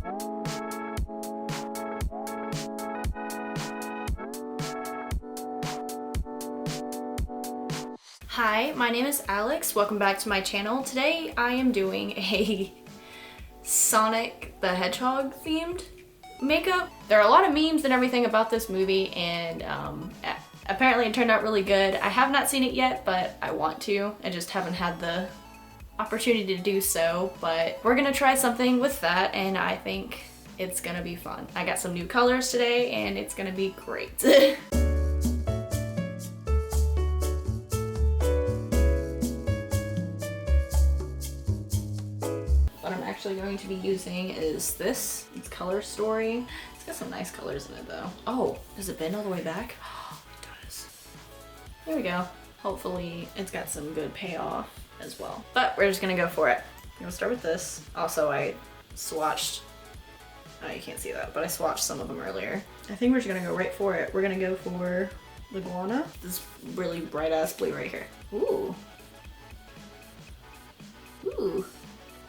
Hi, my name is Alex. Welcome back to my channel. Today I am doing a Sonic the Hedgehog themed makeup. There are a lot of memes and everything about this movie, and apparently it turned out really good. I have not seen it yet, but I want to. I just haven't had the opportunity to do so, but we're gonna try something with that, and I think it's gonna be fun. I got some new colors today, and it's gonna be great. What I'm actually going to be using is this. It's Color Story. It's got some nice colors in it though. Oh, does it bend all the way back? Oh, it does. There we go. Hopefully it's got some good payoff as well. But we're just gonna go for it. I'm gonna start with this. Also, I swatched, oh, you can't see that, but I swatched some of them earlier. I think we're just gonna go right for it. We're gonna go for the Guana. This really bright ass blue right here. Ooh. Ooh.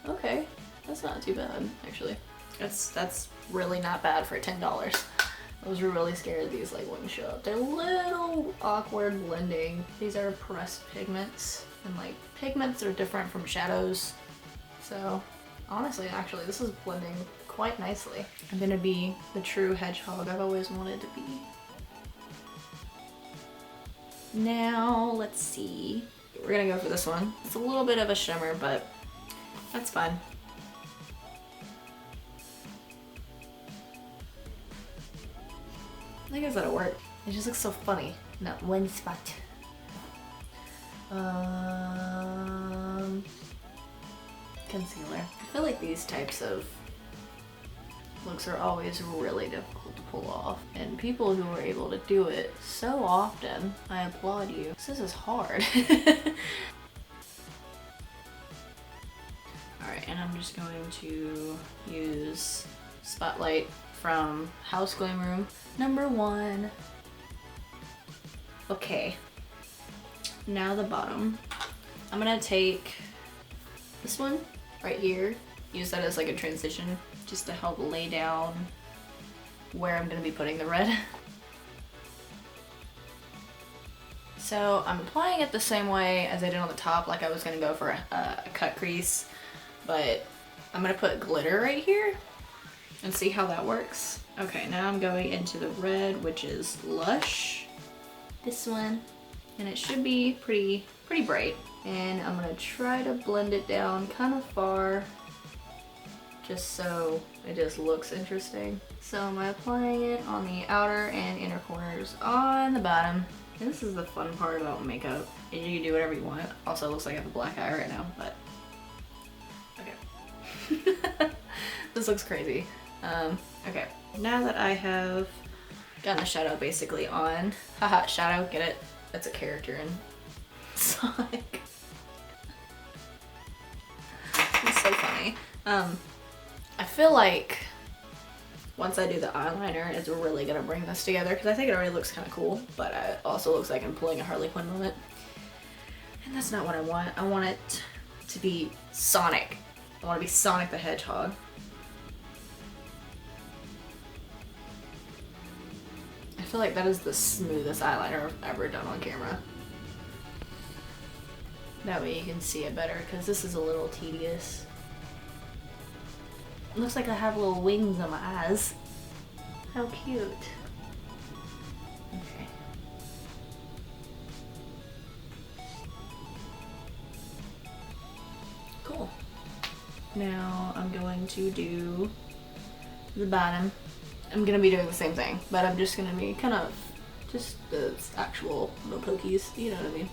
Okay, that's not too bad, actually. That's really not bad for $10. I was really scared these like wouldn't show up. They're a little awkward blending. These are pressed pigments, and like pigments are different from shadows. So honestly, actually, this is blending quite nicely. I'm gonna be the true hedgehog I've always wanted to be. Now, let's see. We're gonna go for this one. It's a little bit of a shimmer, but that's fine. I guess that'll work. It just looks so funny. Not one spot. Concealer. I feel like these types of looks are always really difficult to pull off. And people who are able to do it so often, I applaud you. This is hard. Alright, and I'm just going to use Spotlight from House Glam Room #1. Okay, now the bottom. I'm gonna take this one right here, use that as like a transition just to help lay down where I'm gonna be putting the red. So I'm applying it the same way as I did on the top, like I was gonna go for a cut crease, but I'm gonna put glitter right here and see how that works. Okay, now I'm going into the red, which is Lush. This one, and it should be pretty bright. And I'm gonna try to blend it down kind of far, just so it just looks interesting. So I'm applying it on the outer and inner corners on the bottom. And this is the fun part about makeup. You can do whatever you want. Also, it looks like I have a black eye right now, but okay. This looks crazy. Okay, now that I have gotten the shadow basically on, haha, shadow, get it? That's a character in Sonic. It's so funny. I feel like once I do the eyeliner, it's really gonna bring this together because I think it already looks kind of cool, but it also looks like I'm pulling a Harley Quinn moment. And that's not what I want. I want it to be Sonic. I want to be Sonic the Hedgehog. I feel like that is the smoothest eyeliner I've ever done on camera. That way you can see it better, because this is a little tedious. It looks like I have little wings on my eyes. How cute. Okay. Cool. Now I'm going to do the bottom. I'm gonna be doing the same thing, but I'm just gonna be kind of just the actual little pokies, you know what I mean?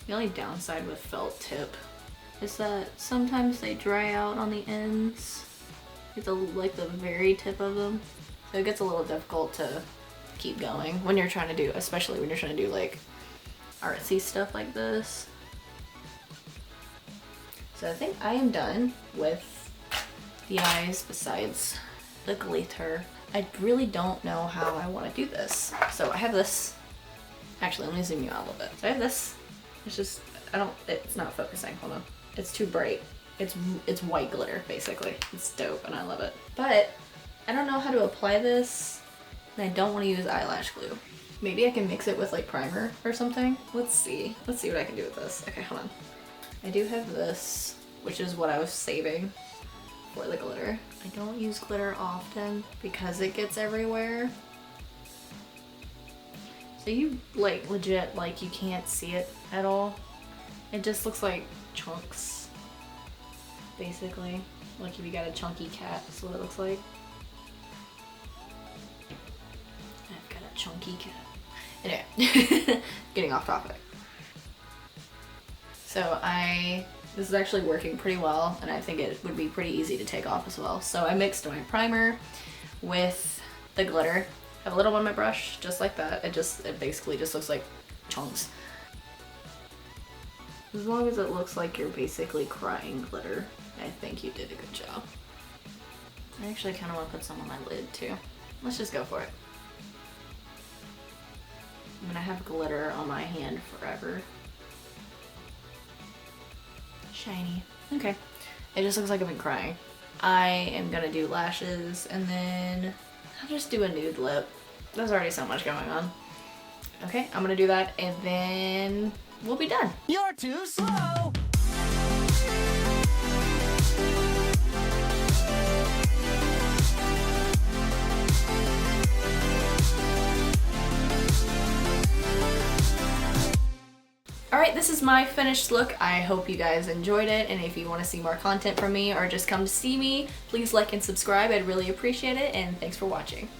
The only downside with felt tip is that sometimes they dry out on the ends, like the very tip of them. So it gets a little difficult to keep going when you're trying to do, especially when you're trying to do like artsy stuff like this. So I think I am done with the eyes besides the glitter. I really don't know how I want to do this. So I have this Actually, let me zoom you out a little bit. So I have this. It's just, it's not focusing. Hold on. It's too bright. It's white glitter, basically. It's dope, and I love it. But I don't know how to apply this, and I don't want to use eyelash glue. Maybe I can mix it with like primer or something. Let's see. Let's see what I can do with this. Okay, hold on. I do have this, which is what I was saving for the glitter. I don't use glitter often because it gets everywhere. So you like legit, like you can't see it at all. It just looks like chunks, basically. Like if you got a chunky cat, that's what it looks like. I've got a chunky cat. Anyway, getting off topic. So this is actually working pretty well, and I think it would be pretty easy to take off as well. So I mixed my primer with the glitter. I have a little on my brush, just like that. It basically just looks like chunks. As long as it looks like you're basically crying glitter, I think you did a good job. I actually kind of want to put some on my lid too. Let's just go for it. I'm gonna have glitter on my hand forever. Shiny. Okay. It just looks like I've been crying. I am gonna do lashes and then I'll just do a nude lip. There's already so much going on. Okay, I'm gonna do that and then we'll be done. You're too slow! Alright, this is my finished look. I hope you guys enjoyed it, and if you want to see more content from me or just come to see me, please like and subscribe. I'd really appreciate it, and thanks for watching.